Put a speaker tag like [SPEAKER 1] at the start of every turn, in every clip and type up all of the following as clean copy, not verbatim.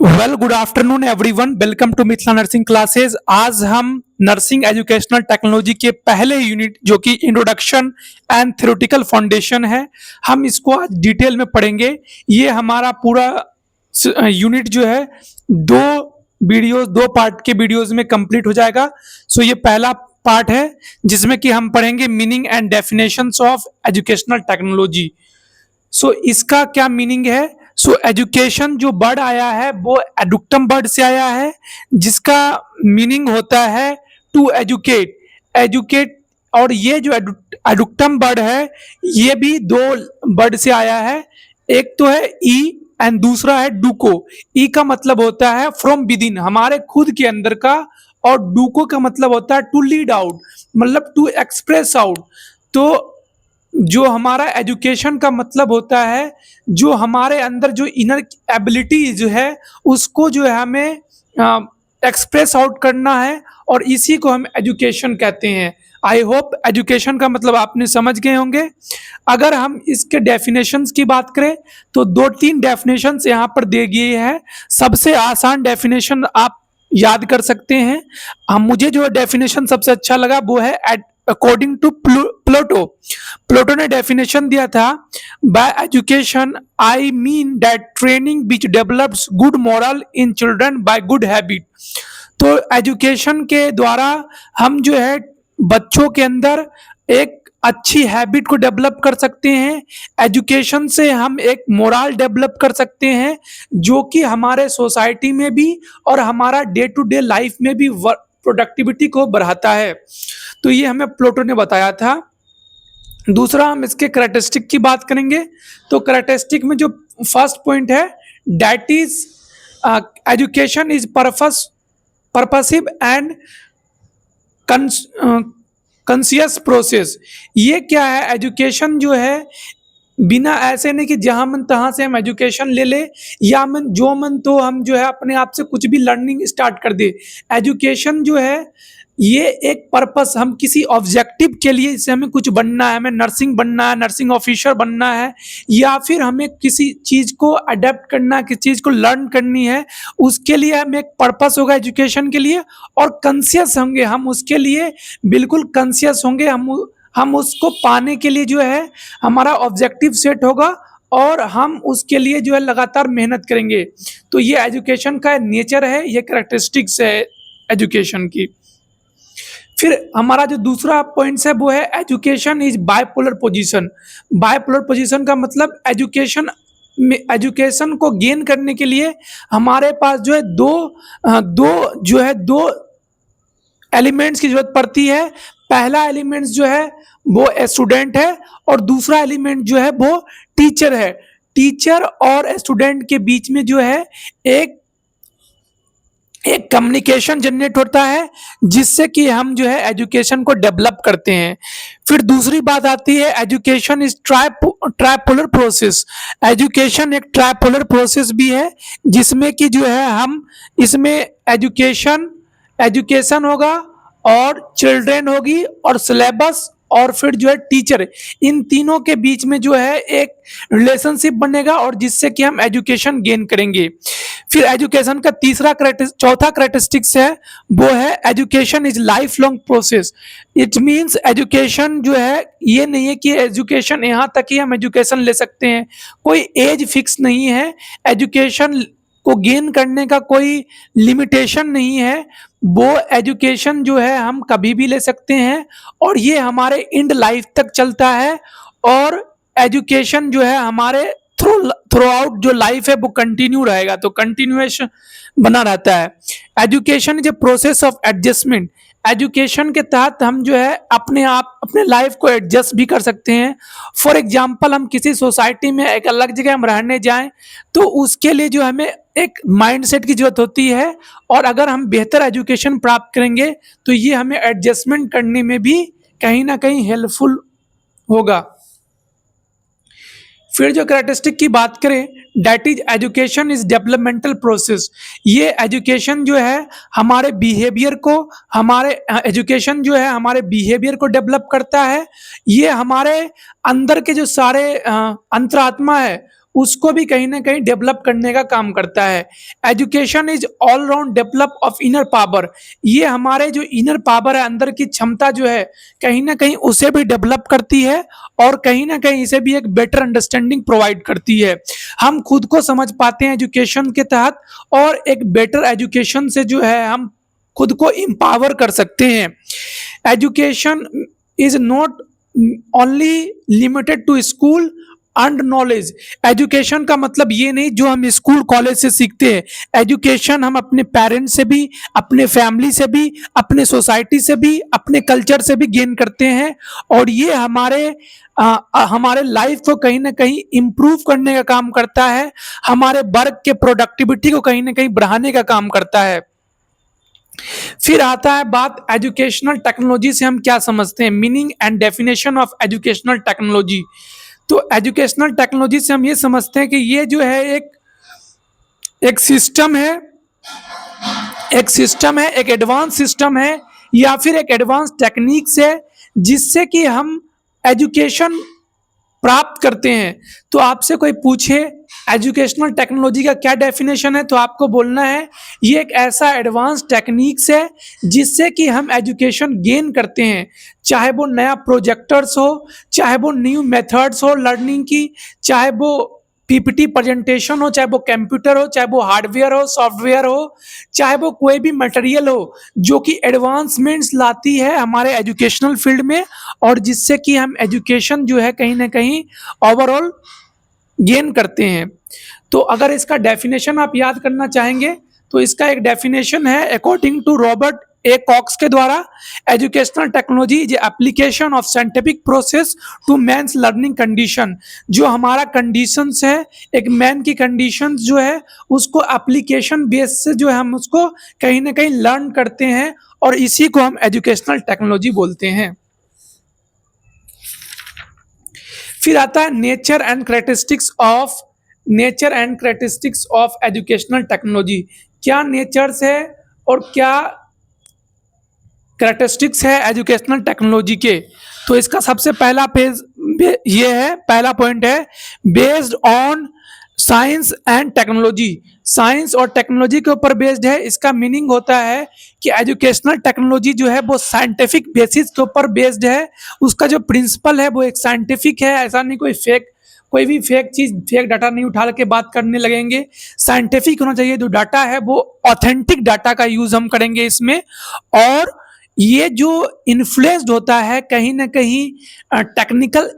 [SPEAKER 1] Good afternoon everyone. Welcome to Mithila nursing classes. आज हम nursing educational technology के पहले यूनिट जो कि इंट्रोडक्शन एंड थ्योरेटिकल फाउंडेशन है, हम इसको आज डिटेल में पढ़ेंगे। ये हमारा पूरा यूनिट जो है दो पार्ट के वीडियोस में कंप्लीट हो जाएगा। सो ये पहला पार्ट है जिसमें कि हम पढ़ेंगे meaning and definitions of educational technology. So इसका क्या मीनिंग है? एजुकेशन जो वर्ड आया है वो एडुक्टम वर्ड से आया है, जिसका मीनिंग होता है टू एजुकेट। और ये जो एडुक्टम वर्ड है ये भी दो वर्ड से आया है। एक तो है ई एंड दूसरा है डूको। ई का मतलब होता है फ्रॉम विद इन, हमारे खुद के अंदर का, और डूको का मतलब होता है टू लीड आउट, मतलब टू एक्सप्रेस आउट। तो जो हमारा एजुकेशन का मतलब होता है जो हमारे अंदर जो इनर एबिलिटी जो है उसको जो है हमें एक्सप्रेस आउट करना है, और इसी को हम एजुकेशन कहते हैं। आई होप एजुकेशन का मतलब आपने समझ गए होंगे। अगर हम इसके डेफिनेशंस की बात करें तो दो तीन डेफिनेशंस यहाँ पर दे गए हैं। सबसे आसान डेफिनेशन आप याद कर सकते हैं। मुझे जो डेफिनेशन सबसे अच्छा लगा वो है अकॉर्डिंग टू प्लोटो ने डेफिनेशन दिया था, by education I mean that training which develops good moral in children by good habit. तो एजुकेशन के द्वारा हम जो है बच्चों के अंदर एक अच्छी हैबिट को डेवलप कर सकते हैं। एजुकेशन से हम एक मोरल डेवलप कर सकते हैं जो कि हमारे सोसाइटी में भी और हमारा डे टू डे लाइफ में भी प्रोडक्टिविटी को बढ़ाता है। तो ये हमें प्लोटो ने बताया था। दूसरा हम इसके करैक्टरिस्टिक की बात करेंगे। तो करैक्टरिस्टिक में जो फर्स्ट पॉइंट है that is education is purposive and conscious process. ये क्या है? एजुकेशन जो है बिना ऐसे नहीं कि जहां मन तहां से हम एजुकेशन ले ले, या मन जो मन तो हम जो है अपने आप से कुछ भी लर्निंग स्टार्ट कर दे। एजुकेशन जो है ये एक पर्पस, हम किसी ऑब्जेक्टिव के लिए, जैसे हमें कुछ बनना है, हमें नर्सिंग बनना है, नर्सिंग ऑफिसर बनना है, या फिर हमें किसी चीज़ को अडेप्ट करना है, किसी चीज़ को लर्न करनी है, उसके लिए हमें एक पर्पस होगा एजुकेशन के लिए। और कॉन्शियस होंगे हम उसके लिए, बिल्कुल कॉन्शियस होंगे हम उसको पाने के लिए जो है हमारा ऑब्जेक्टिव सेट होगा और हम उसके लिए जो है लगातार मेहनत करेंगे। तो ये एजुकेशन का नेचर है, ये कैरेक्टरिस्टिक्स है एजुकेशन की। फिर हमारा जो दूसरा पॉइंट है वो है education is bipolar position. Bipolar position का मतलब एजुकेशन को गेन करने के लिए हमारे पास जो है दो एलिमेंट्स की जरूरत पड़ती है। पहला एलिमेंट्स जो है वो स्टूडेंट है और दूसरा एलिमेंट जो है वो टीचर है। टीचर और स्टूडेंट के बीच में जो है एक कम्युनिकेशन जनरेट होता है जिससे कि हम जो है एजुकेशन को डेवलप करते हैं। फिर दूसरी बात आती है education is tripolar process. Education एक ट्राइपोलर प्रोसेस भी है जिसमें कि जो है हम इसमें एजुकेशन होगा और चिल्ड्रेन होगी और सिलेबस और फिर जो है टीचर, इन तीनों के बीच में जो है एक रिलेशनशिप बनेगा और जिससे कि हम एजुकेशन गेन करेंगे। फिर एजुकेशन का चौथा कैरेक्टरिस्टिक्स है वो है education is life long process. It means education जो है ये नहीं है कि एजुकेशन यहाँ तक ही हम एजुकेशन ले सकते हैं, कोई एज फिक्स नहीं है। एजुकेशन को गेन करने का कोई लिमिटेशन नहीं है। वो एजुकेशन जो है हम कभी भी ले सकते हैं और ये हमारे इंड लाइफ तक चलता है। और एजुकेशन जो है हमारे थ्रू आउट जो लाइफ है वो कंटिन्यू रहेगा, तो कंटिन्यूएशन बना रहता है। Education is a process of adjustment. Education के तहत हम जो है अपने लाइफ को एडजस्ट भी कर सकते हैं। फॉर एग्जांपल हम किसी सोसाइटी में एक अलग जगह हम रहने जाएं तो उसके लिए जो हमें एक माइंडसेट की जरूरत होती है, और अगर हम बेहतर एजुकेशन प्राप्त करेंगे तो ये हमें एडजस्टमेंट करने में भी कहीं ना कहीं हेल्पफुल होगा। फिर जो कैरेक्टरिस्टिक की बात करें that is education is developmental process. ये एजुकेशन जो है हमारे बिहेवियर को डेवलप करता है। ये हमारे अंदर के जो सारे अंतरात्मा है उसको भी कहीं न कहीं डेवलप करने का काम करता है। Education is all round develop of inner power. ये हमारे जो इनर पावर है, अंदर की क्षमता जो है, कहीं न कहीं उसे भी डेवलप करती है और कहीं न कहीं इसे भी एक बेटर अंडरस्टैंडिंग प्रोवाइड करती है। हम खुद को समझ पाते हैं एजुकेशन के तहत और एक बेटर एजुकेशन से जो है हम खुद को एम्पावर कर सकते हैं। Education is not only limited to school and knowledge. Education का मतलब ये नहीं जो हम स्कूल कॉलेज से सीखते हैं। एजुकेशन हम अपने पेरेंट्स से भी, अपने फैमिली से भी, अपने सोसाइटी से भी, अपने कल्चर से भी गेन करते हैं और ये हमारे लाइफ को कहीं ना कहीं इम्प्रूव करने का काम करता है, हमारे वर्क के प्रोडक्टिविटी को कहीं ना कहीं बढ़ाने का काम करता है। फिर आता है बात एजुकेशनल टेक्नोलॉजी से हम क्या समझते हैं, meaning and definition of educational technology. तो एजुकेशनल टेक्नोलॉजी से हम ये समझते हैं कि ये जो है एक सिस्टम है, एक एडवांस सिस्टम है या फिर एक एडवांस टेक्निक्स है जिससे कि हम एजुकेशन प्राप्त करते हैं। तो आपसे कोई पूछे एजुकेशनल टेक्नोलॉजी का क्या डेफिनेशन है, तो आपको बोलना है ये एक ऐसा एडवांस टेक्निक्स है जिससे कि हम एजुकेशन गेन करते हैं, चाहे वो नया प्रोजेक्टर्स हो, चाहे वो न्यू मेथड्स हो लर्निंग की, चाहे वो पीपीटी प्रेजेंटेशन हो, चाहे वो कंप्यूटर हो, चाहे वो हार्डवेयर हो, सॉफ्टवेयर हो, चाहे वो कोई भी मटेरियल हो जो कि एडवांसमेंट्स लाती है हमारे एजुकेशनल फील्ड में और जिससे कि हम एजुकेशन जो है कहीं ना कहीं ओवरऑल गेन करते हैं। तो अगर इसका डेफिनेशन आप याद करना चाहेंगे तो इसका एक डेफिनेशन है according to Robert A Cox के द्वारा, educational technology is application of scientific process to man's learning condition. जो हमारा कंडीशंस है, एक मैन की कंडीशंस जो है उसको एप्लीकेशन बेस से जो है हम उसको कहीं ना कहीं लर्न करते हैं और इसी को हम एजुकेशनल टेक्नोलॉजी बोलते हैं। फिर आता है nature and characteristics of educational technology. क्या नेचर्स है और क्या करेक्टरिस्टिक्स है एजुकेशनल टेक्नोलॉजी के। तो इसका सबसे पहला पहला पॉइंट है based on science and technology. Science और टेक्नोलॉजी के ऊपर बेस्ड है। इसका मीनिंग होता है कि एजुकेशनल टेक्नोलॉजी जो है वो साइंटिफिक बेसिस के ऊपर बेस्ड है। उसका जो प्रिंसिपल है वो एक साइंटिफिक है, ऐसा नहीं कोई भी फेक चीज, फेक डाटा नहीं उठा के बात करने लगेंगे। साइंटिफिक होना चाहिए, जो डाटा है वो ऑथेंटिक डाटा का यूज हम करेंगे इसमें, और ये जो इन्फ्लुएंस्ड होता है कहीं ना कहीं टेक्निकल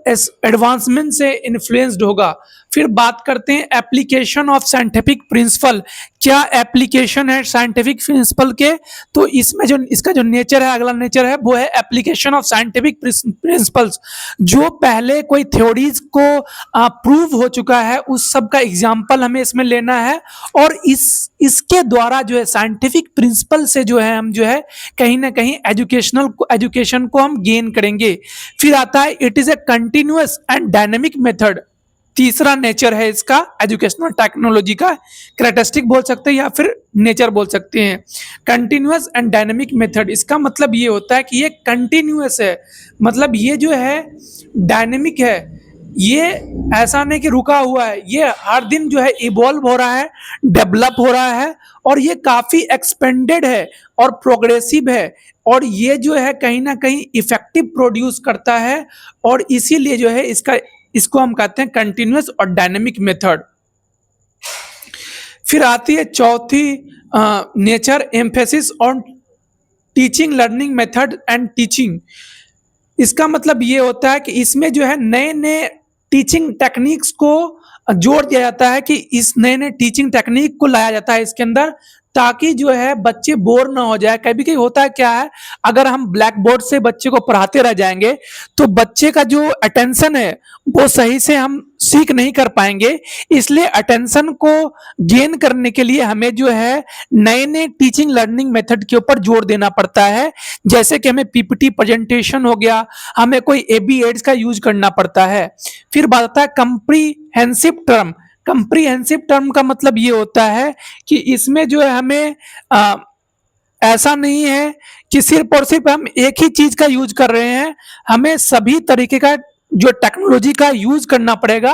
[SPEAKER 1] एडवांसमेंट से इन्फ्लुएंस्ड होगा। फिर बात करते हैं एप्लीकेशन ऑफ साइंटिफिक प्रिंसिपल। क्या एप्लीकेशन है साइंटिफिक प्रिंसिपल के, तो इसमें जो इसका जो नेचर है, अगला नेचर है वो है एप्लीकेशन ऑफ साइंटिफिक प्रिंसिपल्स। जो पहले कोई थ्योरीज को प्रूव हो चुका है उस सब का एग्जाम्पल हमें इसमें लेना है और इसके द्वारा जो है साइंटिफिक प्रिंसिपल से जो है हम जो है कहीं ना कहीं एजुकेशन को हम गेन करेंगे। फिर आता है it is a continuous and dynamic method. तीसरा नेचर है इसका एजुकेशनल टेक्नोलॉजी का, कैरेक्टरिस्टिक बोल सकते हैं या फिर नेचर बोल सकते हैं। कंटिन्यूअस एंड डायनेमिक मेथड, इसका मतलब ये होता है कि ये कंटिन्यूअस है, मतलब ये जो है डायनेमिक है, ये ऐसा नहीं कि रुका हुआ है, ये हर दिन जो है इवॉल्व हो रहा है, डेवलप हो रहा है और ये काफ़ी एक्सपेंडेड है और प्रोग्रेसिव है और ये जो है कहीं ना कहीं इफेक्टिव प्रोड्यूस करता है और इसीलिए जो है इसको हम कहते हैं कंटिन्यूअस और डायनेमिक मेथड। फिर आती है चौथी nature, emphasis on teaching learning method and teaching. इसका मतलब ये होता है कि इसमें जो है नए नए टीचिंग टेक्निक्स को जोड़ दिया जाता है, कि इस नए नए टीचिंग टेक्निक को लाया जाता है इसके अंदर, ताकि जो है बच्चे बोर ना हो जाए। कभी कभी होता है क्या है, अगर हम ब्लैक बोर्ड से बच्चे को पढ़ाते रह जाएंगे तो बच्चे का जो अटेंशन है वो सही से हम सीख नहीं कर पाएंगे। इसलिए अटेंशन को गेन करने के लिए हमें जो है नए नए टीचिंग लर्निंग मेथड के ऊपर जोर देना पड़ता है। जैसे कि हमें पीपीटी प्रेजेंटेशन हो गया, हमें कोई एबी एड्स का यूज करना पड़ता है। फिर बात आता है कंप्रीहेंसिव टर्म। कंप्रीहेंसिव टर्म का मतलब ये होता है कि इसमें जो है हमें ऐसा नहीं है कि सिर्फ और सिर्फ हम एक ही चीज का यूज कर रहे हैं, हमें सभी तरीके का जो टेक्नोलॉजी का यूज करना पड़ेगा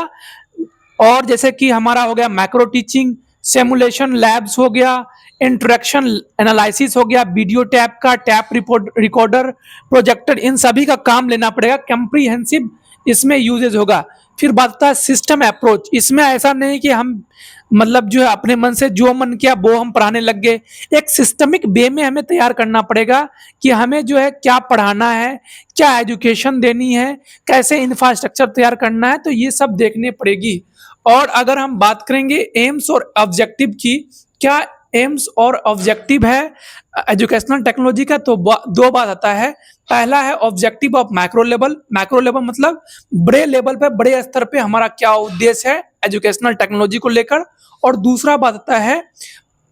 [SPEAKER 1] और जैसे कि हमारा हो गया मैक्रो टीचिंग, सिमुलेशन लैब्स हो गया, इंटरेक्शन एनालिसिस हो गया, वीडियो टैप का टैप रिकॉर्डर, प्रोजेक्टर, इन सभी का काम लेना पड़ेगा। कम्प्रीहेंसिव इसमें यूजेज होगा। फिर बात आता है सिस्टम अप्रोच। इसमें ऐसा नहीं कि हम मतलब जो है अपने मन से जो मन किया वो हम पढ़ाने लग गए। एक सिस्टमिक वे में हमें तैयार करना पड़ेगा कि हमें जो है क्या पढ़ाना है, क्या एजुकेशन देनी है, कैसे इंफ्रास्ट्रक्चर तैयार करना है, तो ये सब देखने पड़ेगी। और अगर हम बात करेंगे एम्स और ऑब्जेक्टिव की, क्या एम्स और ऑब्जेक्टिव है एजुकेशनल टेक्नोलॉजी का, तो दो बात आता है। पहला है objective of macro level. Macro level मतलब बड़े लेवल पे, बड़े स्तर पे हमारा क्या उद्देश्य है एजुकेशनल टेक्नोलॉजी को लेकर। और दूसरा बात आता है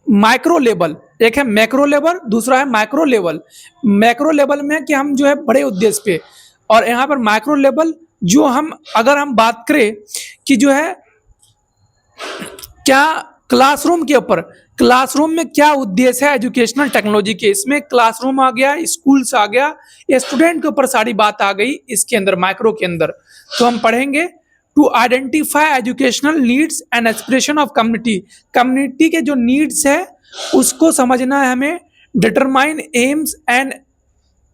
[SPEAKER 1] माइक्रो लेवल। एक है मैक्रो लेवल, दूसरा है माइक्रो लेवल। मैक्रो लेवल में कि हम जो है बड़े उद्देश्य पे, और यहाँ पर माइक्रो लेवल जो हम अगर हम बात करें कि जो है क्या क्लासरूम के ऊपर, क्लासरूम में क्या उद्देश्य है एजुकेशनल टेक्नोलॉजी के, इसमें क्लासरूम आ गया, स्कूल्स आ गया, स्टूडेंट के ऊपर सारी बात आ गई इसके अंदर माइक्रो के अंदर। तो हम पढ़ेंगे to identify educational needs and aspiration of community. Community के जो नीड्स है उसको समझना है हमें। Determine aims and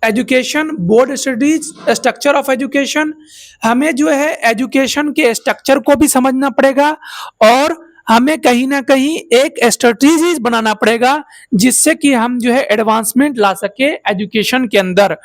[SPEAKER 1] education board studies structure of education. हमें जो है एजुकेशन के स्ट्रक्चर को भी समझना पड़ेगा, और हमें कहीं ना कहीं एक स्ट्रेटजीज बनाना पड़ेगा जिससे कि हम जो है एडवांसमेंट ला सके एजुकेशन के अंदर।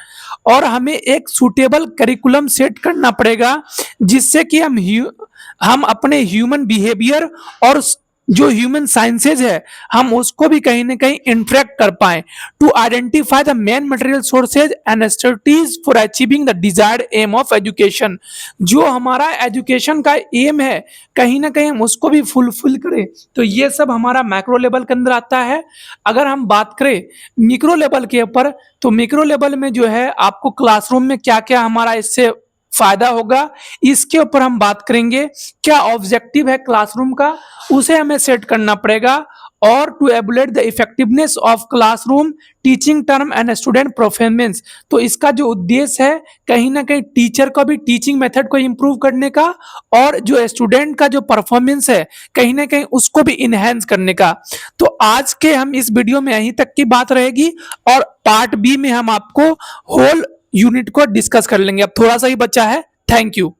[SPEAKER 1] और हमें एक सूटेबल करिकुलम सेट करना पड़ेगा जिससे कि हम अपने ह्यूमन बिहेवियर और जो ह्यूमन साइंसेज है हम उसको भी कहीं ना कहीं इंटरेक्ट कर पाए। To identify the main material sources and strategies for achieving the desired aim of education. जो हमारा एजुकेशन का एम है कहीं ना कहीं हम उसको भी फुलफिल करें। तो ये सब हमारा मैक्रो लेवल के अंदर आता है। अगर हम बात करें मिक्रो लेवल के ऊपर, तो मिक्रो लेवल में जो है आपको क्लासरूम में क्या क्या हमारा इससे फायदा होगा इसके ऊपर हम बात करेंगे। क्या ऑब्जेक्टिव है क्लासरूम का, उसे हमें सेट करना पड़ेगा। और to evaluate the effectiveness of classroom teaching term and student performance. तो इसका जो उद्देश्य है कहीं ना कहीं टीचर को भी टीचिंग मेथड को इम्प्रूव करने का, और जो स्टूडेंट का जो परफॉर्मेंस है कहीं ना कहीं उसको भी इनहेंस करने का। तो आज के हम इस वीडियो में यहीं तक की बात रहेगी, और पार्ट बी में हम आपको होल यूनिट को डिस्कस कर लेंगे। अब थोड़ा सा ही बचा है। Thank you.